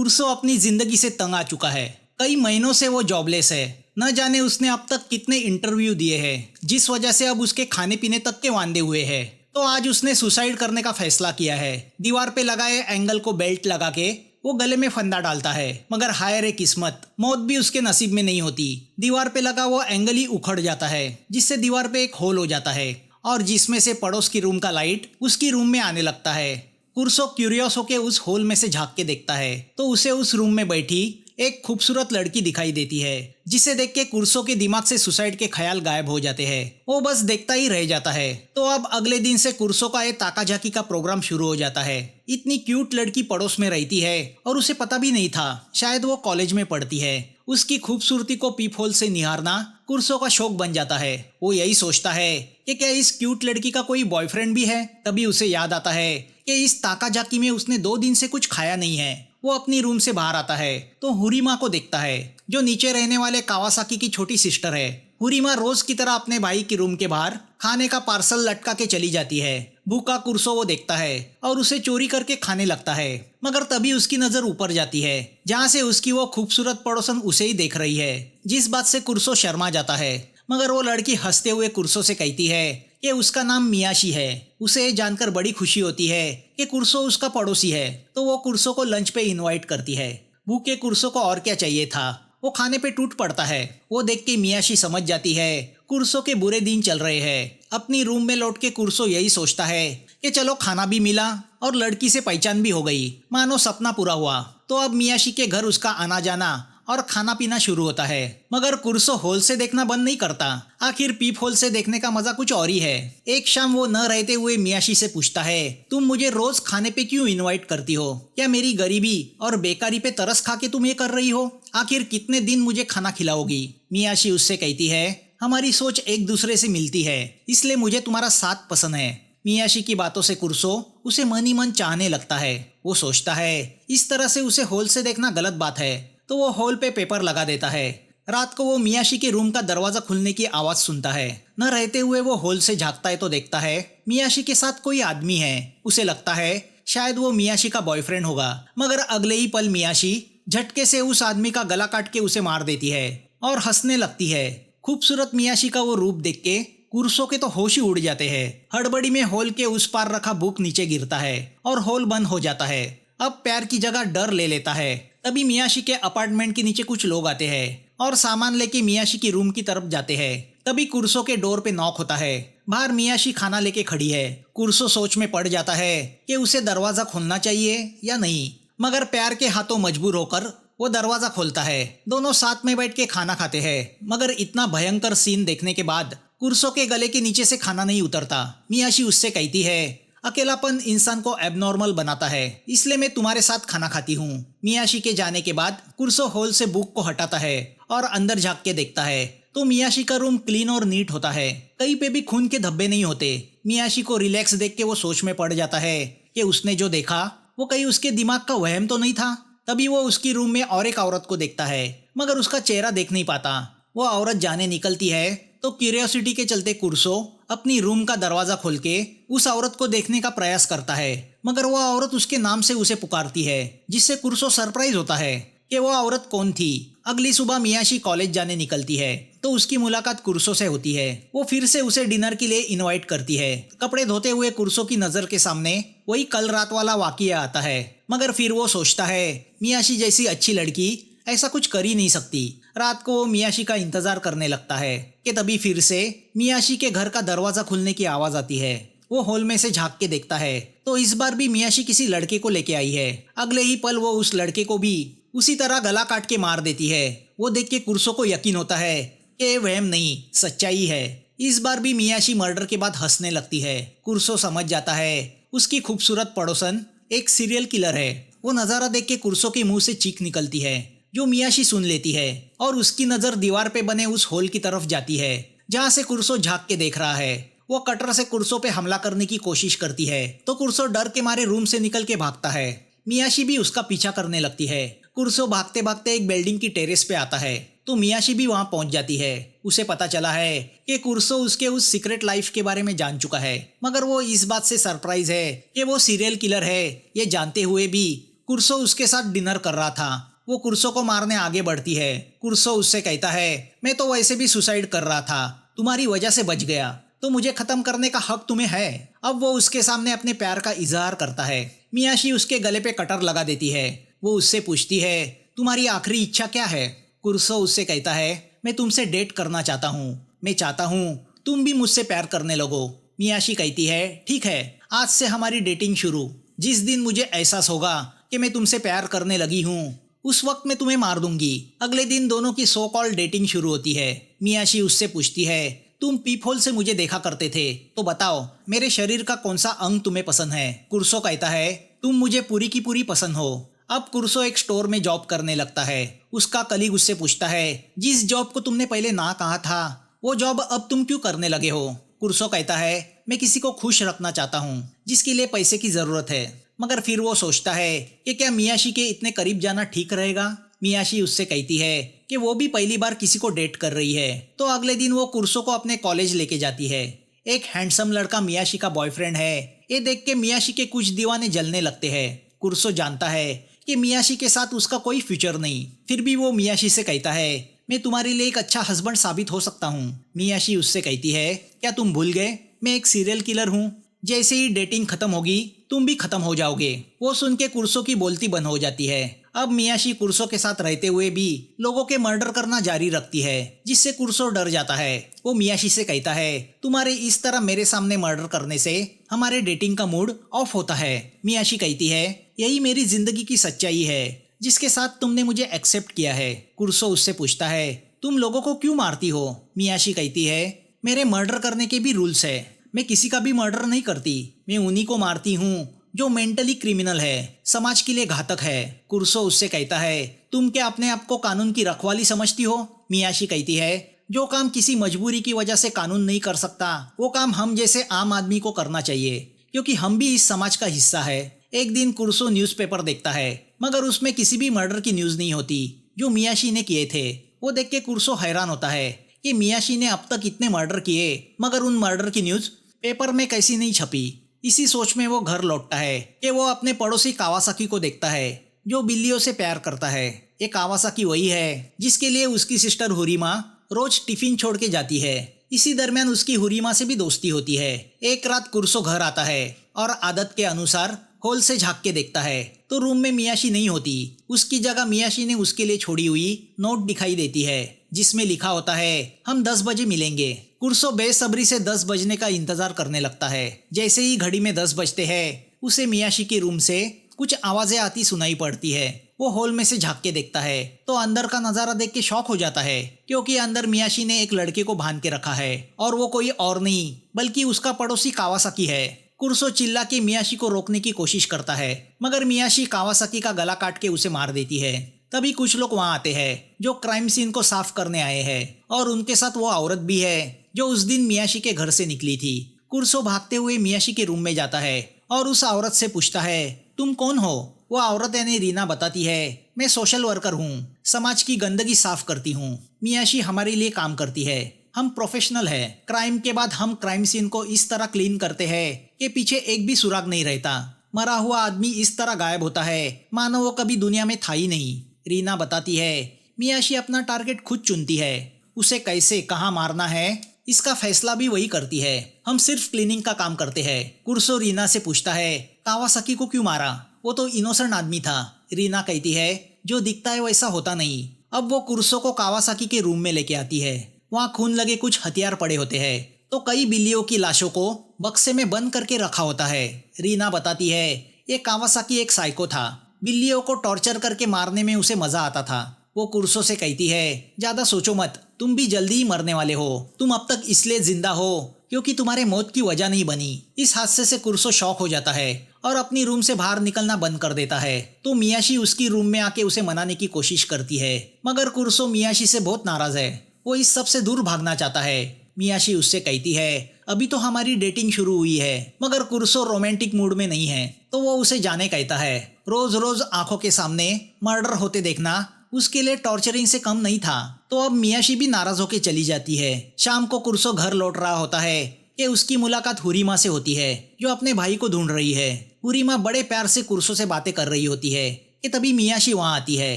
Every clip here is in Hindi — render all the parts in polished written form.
कुर्सो अपनी जिंदगी से तंग आ चुका है। कई महीनों से वो जॉबलेस है। न जाने उसने अब तक कितने इंटरव्यू दिए हैं, जिस वजह से अब उसके खाने पीने तक के वांदे हुए हैं। तो आज उसने सुसाइड करने का फैसला किया है। दीवार पे लगाए एंगल को बेल्ट लगा के वो गले में फंदा डालता है, मगर हाय रे किस्मत, मौत भी उसके नसीब में नहीं होती। दीवार पे लगा वो एंगल ही उखड़ जाता है, जिससे दीवार पे एक होल हो जाता है और जिसमें से पड़ोस की रूम का लाइट उसकी रूम में आने लगता है। कुर्सो क्यूरियस होके उस होल में से झांक के देखता है तो उसे उस रूम में बैठी एक खूबसूरत लड़की दिखाई देती है, जिसे देख के कुर्सो के दिमाग से सुसाइड के ख्याल गायब हो जाते हैं। वो बस देखता ही रह जाता है। तो अब अगले दिन से कुर्सो का एक ताकाझाकी का प्रोग्राम शुरू हो जाता है। इतनी क्यूट लड़की पड़ोस में रहती है और उसे पता भी नहीं था, शायद वो कॉलेज में पढ़ती है। उसकी खूबसूरती को पीप होल से निहारना कुर्सो का शौक बन जाता है। वो यही सोचता है कि क्या इस क्यूट लड़की का कोई बॉयफ्रेंड भी है। तभी उसे याद आता है कि इस ताकाझाकी में उसने 2 दिन से कुछ खाया नहीं है। वो अपनी रूम से बाहर आता है तो हुरीमा को देखता है, जो नीचे रहने वाले कावासाकी की छोटी सिस्टर है। हुरीमा रोज की तरह अपने भाई की रूम के बाहर खाने का पार्सल लटका के चली जाती है। भूखा कुर्सो वो देखता है और उसे चोरी करके खाने लगता है, मगर तभी उसकी नजर ऊपर जाती है, जहाँ से उसकी वो खूबसूरत पड़ोसन उसे ही देख रही है। जिस बात से कुर्सो शर्मा जाता है, मगर वो लड़की हंसते हुए कुर्सो से कहती है कि उसका नाम मियाशी है। उसे ये जानकर बड़ी खुशी होती है कि कुर्सो उसका पड़ोसी है, तो वो कुर्सो को लंच पे इनवाइट करती है। भूखे कुर्सो को और क्या चाहिए था, वो खाने पे टूट पड़ता है। वो देख के मियाशी समझ जाती है कुर्सो के बुरे दिन चल रहे हैं। अपनी रूम में लौट के कुर्सो यही सोचता है कि चलो खाना भी मिला और लड़की से पहचान भी हो गई, मानो सपना पूरा हुआ। तो अब मियाशी के घर उसका आना जाना और खाना पीना शुरू होता है। मगर कुर्सो होल से देखना बंद नहीं करता। आखिर पीप होल से देखने का मजा कुछ और ही है। एक शाम वो न रहते हुए मियाशी से पूछता है, तुम मुझे रोज खाने पे क्यों इनवाइट करती हो? क्या मेरी गरीबी और बेकारी पे तरस खा के तुम ये कर रही हो? आखिर कितने दिन मुझे खाना खिलाओगी? मियाशी उससे कहती है, हमारी सोच एक दूसरे से मिलती है, इसलिए मुझे तुम्हारा साथ पसंद है। मियाशी की बातों से कुर्सो उसे मन ही मन चाहने लगता है। वो सोचता है इस तरह से उसे होल से देखना गलत बात है, तो वो होल पे पेपर लगा देता है। रात को वो मियाशी के रूम का दरवाजा खुलने की आवाज सुनता है। न रहते हुए वो होल से झांकता है तो देखता है मियाशी के साथ कोई आदमी है। उसे लगता है शायद वो मियाशी का बॉयफ्रेंड होगा, मगर अगले ही पल मियाशी झटके से उस आदमी का गला काट के उसे मार देती है और हंसने लगती है। खूबसूरत मियाशी का वो रूप देख के कुर्सो के तो होश ही उड़ जाते हैं। हड़बड़ी में होल के उस पार रखा बुक नीचे गिरता है और होल बंद हो जाता है। अब प्यार की जगह डर ले लेता है। तभी मियाशी के अपार्टमेंट के नीचे कुछ लोग आते हैं और सामान लेके मियाशी की रूम की तरफ जाते हैं। तभी कुर्सो के डोर पे नॉक होता है। बाहर मियाशी खाना लेके खड़ी है। कुर्सो सोच में पड़ जाता है कि उसे दरवाजा खोलना चाहिए या नहीं, मगर प्यार के हाथों मजबूर होकर वो दरवाजा खोलता है। दोनों साथ में बैठ के खाना खाते हैं, मगर इतना भयंकर सीन देखने के बाद कुर्सो के गले के नीचे से खाना नहीं उतरता। मियाशी उससे कहती है, अकेलापन इंसान को एबनॉर्मल बनाता है, इसलिए मैं तुम्हारे साथ खाना खाती हूँ। मियाशी के जाने के बाद कुर्सो होल से बुक को हटाता है और अंदर झांक के देखता है तो मियाशी का रूम क्लीन और नीट होता है। कहीं पे भी खून के धब्बे नहीं होते। मियाशी को रिलैक्स देख के वो सोच में पड़ जाता है कि उसने जो देखा वो कहीं उसके दिमाग का वहम तो नहीं था। तभी वो उसकी रूम में और एक औरत को देखता है, मगर उसका चेहरा देख नहीं पाता। वो औरत जाने निकलती है तो क्यूरियोसिटी के चलते कुर्सो अपनी रूम का दरवाजा खोल के उस औरत को देखने का प्रयास करता है, मगर वो औरत उसके नाम से उसे पुकारती है, जिससे कुर्सो सरप्राइज होता है कि वो औरत कौन थी। अगली सुबह मियाशी कॉलेज जाने निकलती है तो उसकी मुलाकात कुर्सो से होती है। वो फिर से उसे डिनर के लिए इनवाइट करती है। कपड़े धोते हुए कुर्सो की नजर के सामने वही कल रात वाला वाकया आता है, मगर फिर वो सोचता है मियाशी जैसी अच्छी लड़की ऐसा कुछ कर ही नहीं सकती। रात को वो मियाशी का इंतजार करने लगता है कि तभी फिर से मियाशी के घर का दरवाजा खुलने की आवाज आती है। वो हॉल में से झांक के देखता है तो इस बार भी मियाशी किसी लड़के को लेके आई है। अगले ही पल वो उस लड़के को भी उसी तरह गला काट के मार देती है। वो देख के कुर्सो को यकीन होता है कि वहम नहीं, सच्चाई है। इस बार भी मियाशी मर्डर के बाद हंसने लगती है। कुर्सो समझ जाता है उसकी खूबसूरत पड़ोसन एक सीरियल किलर है। वो नजारा देख के कुर्सो के मुंह से चीख निकलती है, जो मियाशी सुन लेती है और उसकी नजर दीवार पे बने उस होल की तरफ जाती है, जहाँ से कुर्सो झांक के देख रहा है। वो कटर से कुर्सो पे हमला करने की कोशिश करती है तो कुर्सो डर के मारे रूम से निकल के भागता है। मियाशी भी उसका पीछा करने लगती है। कुर्सो भागते भागते एक बिल्डिंग की टेरेस पे आता है तो मियाशी भी वहां पहुंच जाती है। उसे पता चला है कि कुर्सो उसके उस सीक्रेट लाइफ के बारे में जान चुका है, मगर वो इस बात से सरप्राइज है कि वो सीरियल किलर है। ये जानते हुए भी कुर्सो उसके साथ डिनर कर रहा था। वो कुर्सो को मारने आगे बढ़ती है। कुर्सो उससे कहता है, मैं तो वैसे भी सुसाइड कर रहा था, तुम्हारी वजह से बच गया, तो मुझे खत्म करने का हक तुम्हें है। अब वो उसके सामने अपने प्यार का इजहार करता है। मियाशी उसके गले पे कटर लगा देती है। वो उससे पूछती है, तुम्हारी आखिरी इच्छा क्या है? कुर्सो उससे कहता है, मैं तुमसे डेट करना चाहता हूँ। मैं चाहता हूँ तुम भी मुझसे प्यार करने लगो। मियाशी कहती है, ठीक है, आज से हमारी डेटिंग शुरू। जिस दिन मुझे एहसास होगा कि मैं तुमसे प्यार करने लगी हूँ, उस वक्त मैं तुम्हें मार दूंगी। अगले दिन दोनों की सो कॉल्ड डेटिंग शुरू होती है। मियाशी उससे पूछती है, तुम पीप होल से मुझे देखा करते थे, तो बताओ मेरे शरीर का कौन सा अंग तुम्हें पसंद है? कुर्सो कहता है, तुम मुझे पूरी की पूरी पसंद हो। अब कुर्सो एक स्टोर में जॉब करने लगता है। उसका कलीग उससे पूछता है, जिस जॉब को तुमने पहले ना कहा था, वो जॉब अब तुम क्यों करने लगे हो? कुर्सो कहता है, मैं किसी को खुश रखना चाहता हूँ जिसके लिए पैसे की जरूरत है। मगर फिर वो सोचता है कि क्या मियाशी के इतने करीब जाना ठीक रहेगा। मियाशी उससे कहती है कि वो भी पहली बार किसी को डेट कर रही है। तो अगले दिन वो कुर्सो को अपने कॉलेज लेके जाती है। एक हैंडसम लड़का मियाशी का बॉयफ्रेंड है। ये देख के मियाशी के कुछ दीवाने जलने लगते हैं। कुर्सो जानता है कि मियाशी के साथ उसका कोई फ्यूचर नहीं, फिर भी वो मियाशी से कहता है, मैं तुम्हारे लिए एक अच्छा हस्बैंड साबित हो सकता हूँ। मियाशी उससे कहती है, क्या तुम भूल गए मैं एक सीरियल किलर हूँ? जैसे ही डेटिंग खत्म होगी तुम भी खत्म हो जाओगे। वो सुन के कुर्सो की बोलती बंद हो जाती है। अब मियाशी कुर्सो के साथ रहते हुए भी लोगों के मर्डर करना जारी रखती है, जिससे कुर्सो डर जाता है। वो मियाशी से कहता है, तुम्हारे इस तरह मेरे सामने मर्डर करने से हमारे डेटिंग का मूड ऑफ होता है। मियाशी कहती है, यही मेरी जिंदगी की सच्चाई है जिसके साथ तुमने मुझे एक्सेप्ट किया है। कुर्सो उससे पूछता है, तुम लोगों को क्यों मारती हो? मियाशी कहती है, मेरे मर्डर करने के भी रूल्स है। मैं किसी का भी मर्डर नहीं करती। मैं उन्हीं को मारती हूँ जो मेंटली क्रिमिनल है, समाज के लिए घातक है। कुर्सो उससे कहता है, तुम क्या अपने आप को कानून की रखवाली समझती हो? मियाशी कहती है, जो काम किसी मजबूरी की वजह से कानून नहीं कर सकता, वो काम हम जैसे आम आदमी को करना चाहिए, क्योंकि हम भी इस समाज का हिस्सा है। एक दिन कुर्सो न्यूज़पेपर देखता है, मगर उसमें किसी भी मर्डर की न्यूज़ नहीं होती जो मियाशी ने किए थे। वो देख के कुर्सो हैरान होता है कि मियाशी ने अब तक इतने मर्डर किए, मगर उन मर्डर की न्यूज़ पेपर में कैसी नहीं छपी। इसी सोच में वो घर लौटता है कि वो अपने पड़ोसी कावासाकी को देखता है जो बिल्लियों से प्यार करता है। ये कावासाकी वही है जिसके लिए उसकी सिस्टर हुरीमा रोज टिफिन छोड़ के जाती है। इसी दरमियान उसकी हुरीमा से भी दोस्ती होती है। एक रात कुर्सो घर आता है और आदत के अनुसार होल से झांक के देखता है तो रूम में मियाशी नहीं होती। उसकी जगह मियाशी ने उसके लिए छोड़ी हुई नोट दिखाई देती है जिसमें लिखा होता है, हम 10 बजे मिलेंगे। कुर्सो बेसब्री से 10 बजने का इंतजार करने लगता है। जैसे ही घड़ी में 10 बजते हैं उसे मियाशी के रूम से कुछ आवाजें आती सुनाई पड़ती है। वो हॉल में से झांक के देखता है तो अंदर का नजारा देख के शॉक हो जाता है, क्योंकि अंदर मियाशी ने एक लड़के को बांध के रखा है और वो कोई और नहीं बल्कि उसका पड़ोसी कावासाकी है। कुर्सो चिल्ला के मियाशी को रोकने की कोशिश करता है, मगर मियाशी कावासाकी का गला काट के उसे मार देती है। तभी कुछ लोग वहां आते हैं जो क्राइम सीन को साफ करने आए हैं, और उनके साथ वो औरत भी है जो उस दिन मियाशी के घर से निकली थी। कुर्सो भागते हुए मियाशी के रूम में जाता है और उस औरत से पूछता है, तुम कौन हो? वो औरत यानी रीना बताती है, मैं सोशल वर्कर हूँ, समाज की गंदगी साफ करती हूँ। मियाशी हमारे लिए काम करती है, हम प्रोफेशनल है। क्राइम के बाद हम क्राइम सीन को इस तरह क्लीन करते हैं कि पीछे एक भी सुराग नहीं रहता। मरा हुआ आदमी इस तरह गायब होता है मानो वो कभी दुनिया में था ही नहीं। रीना बताती है, मियाशी अपना टारगेट खुद चुनती है, उसे कैसे कहाँ मारना है इसका फैसला भी वही करती है। हम सिर्फ क्लीनिंग का काम करते हैं। कुर्सो रीना से पूछता है, कावासाकी को क्यों मारा? वो तो इनोसेंट आदमी था। रीना कहती है, जो दिखता है वैसा होता नहीं। अब वो कुर्सो को कावासाकी के रूम में लेके आती है। वहाँ खून लगे कुछ हथियार पड़े होते हैं तो कई बिल्लियों की लाशों को बक्से में बंद करके रखा होता है। रीना बताती है, ये कावासाकी एक साइको था, बिल्लियों को टॉर्चर करके मारने में उसे मजा आता था। वो कुर्सो से कहती है, ज्यादा सोचो मत, तुम भी जल्दी ही मरने वाले हो। तुम अब तक इसलिए जिंदा हो क्योंकि तुम्हारे मौत की वजह नहीं बनी। इस हादसे से कुर्सो शॉक हो जाता है और अपनी रूम से बाहर निकलना बंद कर देता है। तो मियाशी उसकी रूम में आके उसे मनाने की कोशिश करती है, मगर कुर्सो मियाशी से बहुत नाराज है। वो इस सब से दूर भागना चाहता है। मियाशी उससे कहती है, अभी तो हमारी डेटिंग शुरू हुई है। मगर कुर्सो रोमांटिक मूड में नहीं है तो वो उसे जाने कहता है। रोज रोज आंखों के सामने मर्डर होते देखना उसके लिए टॉर्चरिंग से कम नहीं था। तो अब मियाशी भी नाराज होकर चली जाती है। शाम को कुर्सो घर लौट रहा होता है कि उसकी मुलाकात हुरीमा से होती है जो अपने भाई को ढूंढ रही है। हुरीमा बड़े प्यार से कुर्सो से बातें कर रही होती है। कि तभी मियाशी वहाँ आती है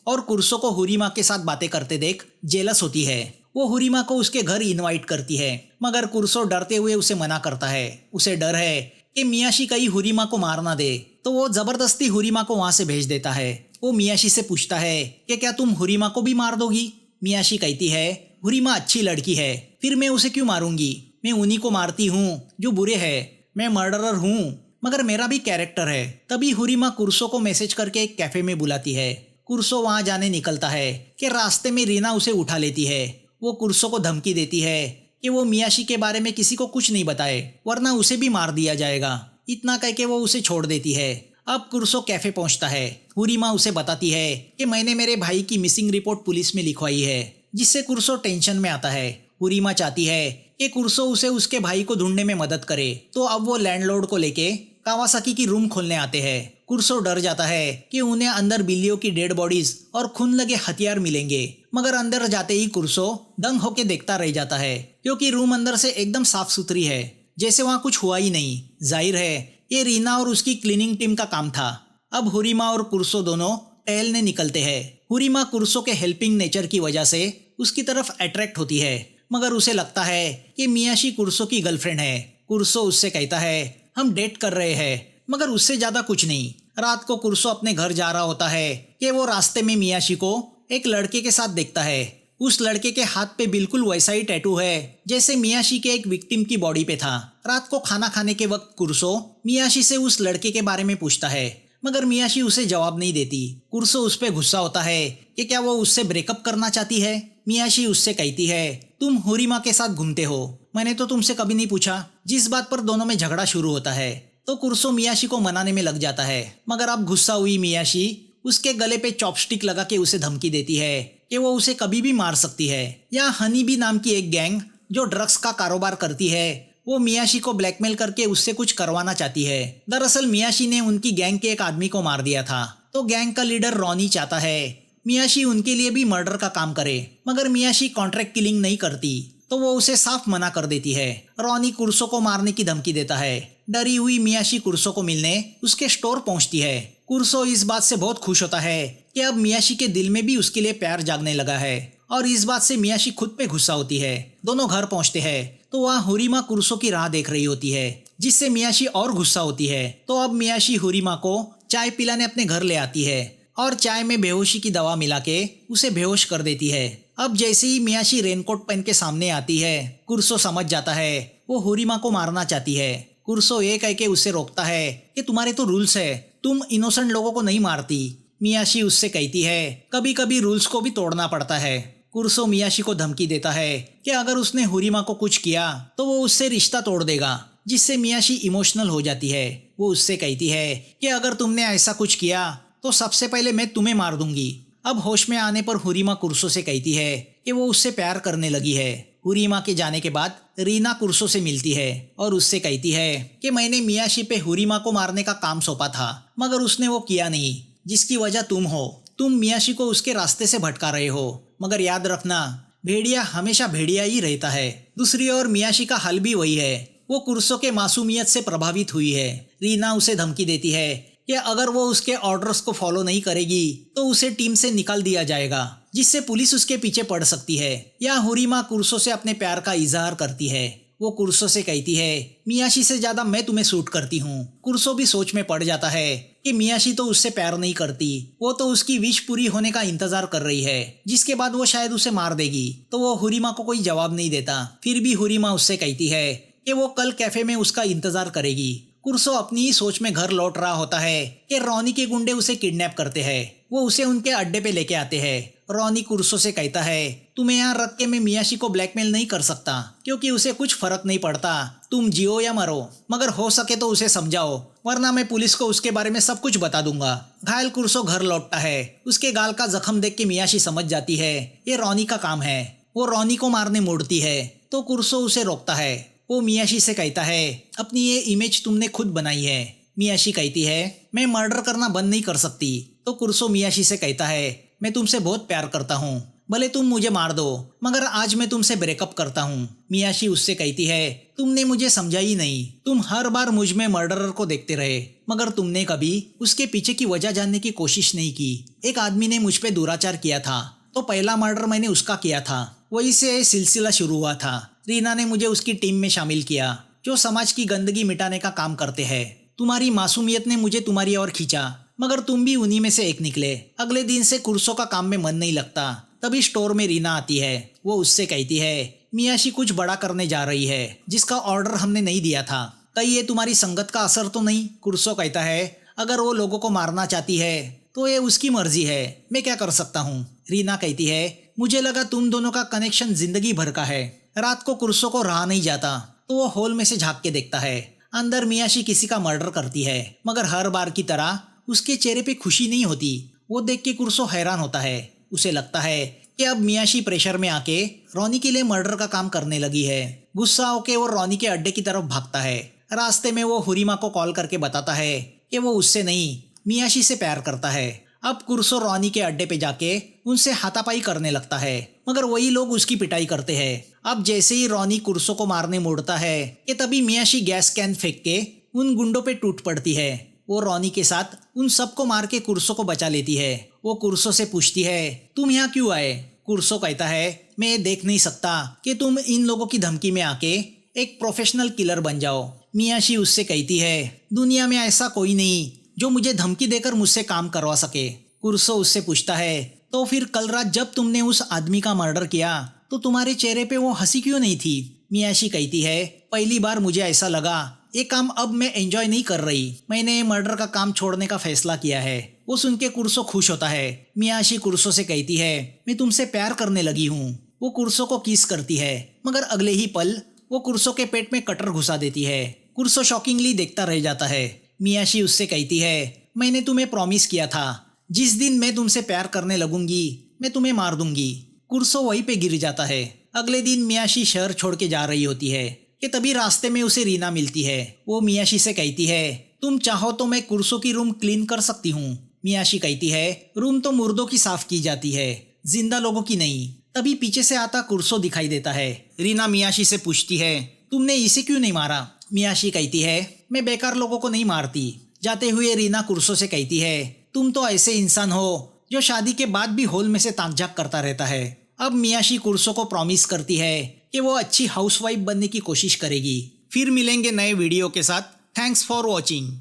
और कुर्सो को हुरीमा के साथ बातें करते देख जेलस होती है। वो हुरीमा को उसके घर इनवाइट करती है, मगर कुर्सो डरते हुए उसे मना करता है। उसे डर है कि मियाशी कहीं हुरीमा को मार ना दे, तो वो जबरदस्ती हुरीमा को वहाँ से भेज देता है। वो मियाशी से पूछता है कि क्या तुम हुरीमा को भी मार दोगी? मियाशी कहती है हुरीमा अच्छी लड़की है, फिर मैं उसे क्यों मारूंगी? मैं उन्हीं को मारती हूँ जो बुरे हैं। मैं मर्डरर हूँ, मगर मेरा भी कैरेक्टर है। तभी हुरीमा कुर्सो को मैसेज करके एक कैफे में बुलाती है। कुर्सो वहां जाने निकलता है कि रास्ते में रीना उसे उठा लेती है। वो कुर्सो को धमकी देती है कि वो मियाशी के बारे में किसी को कुछ नहीं बताए, वरना उसे भी मार दिया जाएगा। इतना कह के वो उसे छोड़ देती है। अब कुर्सो कैफे पहुंचता है। हुरीमा उसे बताती है कि मैंने मेरे भाई की मिसिंग रिपोर्ट पुलिस में लिखवाई है, जिससे कुर्सो टेंशन में आता है। हुरीमा चाहती है कि कुर्सो उसे उसके भाई को ढूंढने में मदद करे, तो अब वो लैंडलॉर्ड को लेके कावासाकी की रूम खोलने आते हैं। कुर्सो डर जाता है कि उन्हें अंदर बिल्लियों की डेड बॉडीज और खून लगे हथियार मिलेंगे, मगर अंदर जाते ही कुर्सो दंग होके देखता रह जाता है, क्योंकि रूम अंदर से एकदम साफ सुथरी है, जैसे वहाँ कुछ हुआ ही नहीं। जाहिर है ये रीना और उसकी क्लीनिंग टीम का काम था। अब हुरीमा और कुर्सो दोनों टहलने निकलते हैं। हुरीमा कुर्सो के हेल्पिंग नेचर की वजह से उसकी तरफ अट्रैक्ट होती है, मगर उसे लगता है कि मियाशी कुर्सो की गर्लफ्रेंड है। कुर्सो उससे कहता है हम डेट कर रहे हैं, मगर उससे ज्यादा कुछ नहीं। रात को कुर्सो अपने घर जा रहा होता है कि वो रास्ते में मियाशी को एक लड़के के साथ देखता है। उस लड़के के हाथ पे बिल्कुल वैसा ही टैटू है जैसे मियाशी के एक विक्टिम की बॉडी पे था। रात को खाना खाने के वक्त कुर्सो मियाशी से उस लड़के के बारे में पूछता है, मगर मियाशी उसे जवाब नहीं देती। कुर्सो उस पे गुस्सा होता है कि क्या वो उससे ब्रेकअप करना चाहती है। मियाशी उससे कहती है तुम हुरीमा के साथ घूमते हो, मैंने तो तुमसे कभी नहीं पूछा। जिस बात पर दोनों में झगड़ा शुरू होता है, तो कुर्सो मियाशी को मनाने में लग जाता है, मगर अब गुस्सा हुई मियाशी उसके गले पे चॉपस्टिक लगा के उसे धमकी देती है कि वो उसे कभी भी मार सकती है। या हनी बी नाम की एक गैंग जो ड्रग्स का कारोबार करती है, वो मियाशी को ब्लैकमेल करके उससे कुछ करवाना चाहती है। दरअसल मियाशी ने उनकी गैंग के एक आदमी को मार दिया था, तो गैंग का लीडर रॉनी चाहता है मियाशी उनके लिए भी मर्डर का काम करे, मगर मियाशी कॉन्ट्रैक्ट किलिंग नहीं करती, तो वो उसे साफ मना कर देती है। रॉनी कुर्सो को मारने की धमकी देता है। डरी हुई मियाशी कुर्सो को मिलने उसके स्टोर पहुंचती है। कुर्सो इस बात से बहुत खुश होता है कि अब मियाशी के दिल में भी उसके लिए प्यार जागने लगा है, और इस बात से मियाशी खुद पे गुस्सा होती है। दोनों घर पहुंचते हैं तो वहाँ हुरीमा कुर्सो की राह देख रही होती है, जिससे मियाशी और गुस्सा होती है। तो अब मियाशी हुरीमा को चाय पिलाने अपने घर ले आती है और चाय में बेहोशी की दवा मिला के उसे बेहोश कर देती है। अब जैसे ही मियाशी रेनकोट पहन के सामने आती है, कुर्सो समझ जाता है वो हुरीमा को मारना चाहती है। कुर्सो ये कह के उसे रोकता है कि तुम्हारे तो रूल्स है, तुम इनोसेंट लोगों को नहीं मारती। मियाशी उससे कहती है कभी कभी रूल्स को भी तोड़ना पड़ता है। कुर्सो मियाशी को धमकी देता है कि अगर उसने हुरीमा को कुछ किया तो वो उससे रिश्ता तोड़ देगा, जिससे मियाशी इमोशनल हो जाती है। वो उससे कहती है कि अगर तुमने ऐसा कुछ किया तो सबसे पहले मैं तुम्हें मार दूंगी। अब होश में आने पर हुरीमा कुर्सो से कहती है कि वो उससे प्यार करने लगी है। हुरीमा के जाने के बाद रीना कुर्सो से मिलती है और उससे कहती है कि मैंने मियाशी पे हुरीमा को मारने का काम सौंपा था, मगर उसने वो किया नहीं, जिसकी वजह तुम हो। तुम मियाशी को उसके रास्ते से भटका रहे हो, मगर याद रखना भेड़िया हमेशा भेड़िया ही रहता है। दूसरी ओर मियाशी का हल भी वही है, वो कुर्सो के मासूमियत से प्रभावित हुई है। रीना उसे धमकी देती है कि अगर वो उसके ऑर्डर्स को फॉलो नहीं करेगी तो उसे टीम से निकाल दिया जाएगा, जिससे पुलिस उसके पीछे पड़ सकती है। या हुरीमा कुर्सो से अपने प्यार का इजहार करती है। वो कुर्सो से कहती है मियाशी से ज्यादा मैं तुम्हें सूट करती हूँ। कुर्सो भी सोच में पड़ जाता है कि मियाशी तो उससे प्यार नहीं करती, वो तो उसकी विश पूरी होने का इंतजार कर रही है, जिसके बाद वो शायद उसे मार देगी। तो वो हुरीमा को कोई जवाब नहीं देता। फिर भी हुरीमा उससे कहती है कि वो कल कैफे में उसका इंतजार करेगी। कुर्सो अपनी ही सोच में घर लौट रहा होता है कि रॉनी के गुंडे उसे किडनैप करते हैं। वो उसे उनके अड्डे पे लेके आते हैं। रॉनी कुर्सो से कहता है तुम्हें यहाँ रख के मैं मियाशी को ब्लैकमेल नहीं कर सकता, क्योंकि उसे कुछ फर्क नहीं पड़ता, तुम जियो या मरो, मगर हो सके तो उसे समझाओ, वरना मैं पुलिस को उसके बारे में सब कुछ बता दूंगा। घायल कुर्सो घर लौटता है। उसके गाल का जख्म देख के मियाशी समझ जाती है ये रॉनी का काम है। वो रॉनी को मारने मुड़ती है, तो कुर्सो उसे रोकता है। वो मियाशी से कहता है अपनी ये इमेज तुमने खुद बनाई है। मियाशी कहती है मैं मर्डर करना बंद नहीं कर सकती। तो कुर्सो मियाशी से कहता है मैं तुमसे बहुत प्यार करता हूँ, भले तुम मुझे मार दो, मगर आज मैं तुमसे ब्रेकअप करता हूँ। मियाशी उससे कहती है, तुमने मुझे समझा ही नहीं। तुम हर बार मुझ में मर्डरर को देखते रहे, मगर तुमने कभी उसके पीछे की वजह जानने की कोशिश नहीं की। एक आदमी ने मुझ पे दुराचार किया था, तो पहला मर्डर मैंने उसका किया था। वही से सिलसिला शुरू हुआ था। रीना ने मुझे उसकी टीम में शामिल किया, जो समाज की गंदगी मिटाने का काम करते हैं। तुम्हारी मासूमियत ने मुझे तुम्हारी ओर खींचा, मगर तुम भी उन्हीं में से एक निकले। अगले दिन से कुर्सो का काम में मन नहीं लगता। तभी स्टोर में रीना आती है। वो उससे कहती है, मियाशी कुछ बड़ा करने जा रही है, जिसका ऑर्डर हमने नहीं दिया था। कहीं ये तुम्हारी संगत का असर तो नहीं? कुर्सो कहता है, अगर वो लोगों को मारना चाहती है तो ये उसकी मर्जी है, मैं क्या कर सकता हूँ। रीना कहती है, मुझे लगा तुम दोनों का कनेक्शन जिंदगी भर का है। रात को कुर्सो को रहा नहीं जाता, तो वो हॉल में से झांक के देखता है। अंदर मियाशी किसी का मर्डर करती है, मगर हर बार की तरह उसके चेहरे पे खुशी नहीं होती। वो देख के कुर्सो हैरान होता है। उसे लगता है कि अब मियाशी प्रेशर में आके रोनी के लिए मर्डर का काम करने लगी है। गुस्सा होके वो रोनी के अड्डे की तरफ भागता है। रास्ते में वो हुरिमा को कॉल करके बताता है कि वो उससे नहीं, मियाशी से प्यार करता है। अब कुर्सो रोनी के अड्डे पे जाके उनसे हाथापाई करने लगता है, मगर वही लोग उसकी पिटाई करते हैं। अब जैसे ही रोनी कुर्सो को मारने मुड़ता है कि तभी मियाशी गैस कैन फेंक के उन गुंडों पे टूट पड़ती है। वो रोनी के साथ उन सबको मार के कुर्सो को बचा लेती है। वो कुर्सो से पूछती है, तुम यहाँ क्यों आए? कुर्सो कहता है, मैं ये देख नहीं सकता कि तुम इन लोगों की धमकी में आके एक प्रोफेशनल किलर बन जाओ। मियाशी उससे कहती है, दुनिया में ऐसा कोई नहीं जो मुझे धमकी देकर मुझसे काम करवा सके। कुर्सो उससे पूछता है, तो फिर कल रात जब तुमने उस आदमी का मर्डर किया तो तुम्हारे चेहरे पे वो हंसी क्यों नहीं थी? मियाशी कहती है, पहली बार मुझे ऐसा लगा ये काम अब मैं एंजॉय नहीं कर रही। मैंने मर्डर का काम छोड़ने का फैसला किया है। वो सुन के कुर्सो खुश होता है। मियाशी कुर्सो से कहती है, मैं तुमसे प्यार करने लगी हूँ। वो कुर्सो को किस करती है, मगर अगले ही पल वो कुर्सो के पेट में कटर घुसा देती है। कुर्सो शॉकिंगली देखता रह जाता है। मियाशी उससे कहती है, मैंने तुम्हें प्रॉमिस किया था, जिस दिन मैं तुमसे प्यार करने लगूंगी मैं तुम्हें मार दूंगी। कुर्सो वहीं पे गिर जाता है। अगले दिन मियाशी शहर छोड़ के जा रही होती है कि तभी रास्ते में उसे रीना मिलती है। वो मियाशी से कहती है, तुम चाहो तो मैं कुर्सो की रूम क्लीन कर सकती हूँ। मियाशी कहती है, रूम तो मुर्दों की साफ की जाती है, जिंदा लोगों की नहीं। तभी पीछे से आता कुर्सो दिखाई देता है। रीना मियाशी से पूछती है, तुमने इसे क्यों नहीं मारा? मियाशी कहती है, मैं बेकार लोगों को नहीं मारती। जाते हुए रीना कुर्सो से कहती है, तुम तो ऐसे इंसान हो जो शादी के बाद भी हॉल में से ताक-झाक करता रहता है। अब मियाशी कुर्सो को प्रॉमिस करती है कि वो अच्छी हाउसवाइफ बनने की कोशिश करेगी। फिर मिलेंगे नए वीडियो के साथ। Thanks for watching.